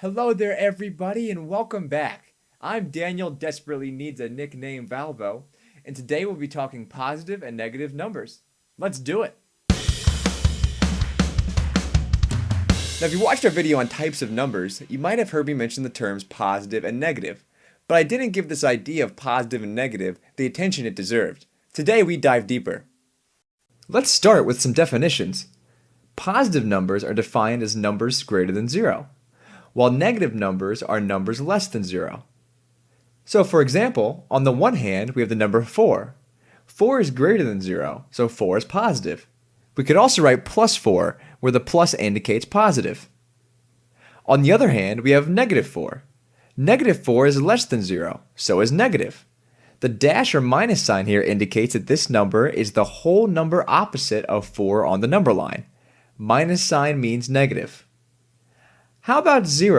Hello there, everybody, and welcome back. I'm Daniel, desperately needs a nickname Valvo, and today we'll be talking positive and negative numbers. Let's do it. Now, if you watched our video on types of numbers, you might have heard me mention the terms positive and negative, but I didn't give this idea of positive and negative the attention it deserved. Today, we dive deeper. Let's start with some definitions. Positive numbers are defined as numbers greater than 0. While negative numbers are numbers less than 0. So for example, on the one hand, we have the number 4. 4 is greater than 0, so 4 is positive. We could also write plus 4, where the plus indicates positive. On the other hand, we have negative 4. Negative 4 is less than 0, so is negative. The dash or minus sign here indicates that this number is the whole number opposite of 4 on the number line. Minus sign means negative. How about 0?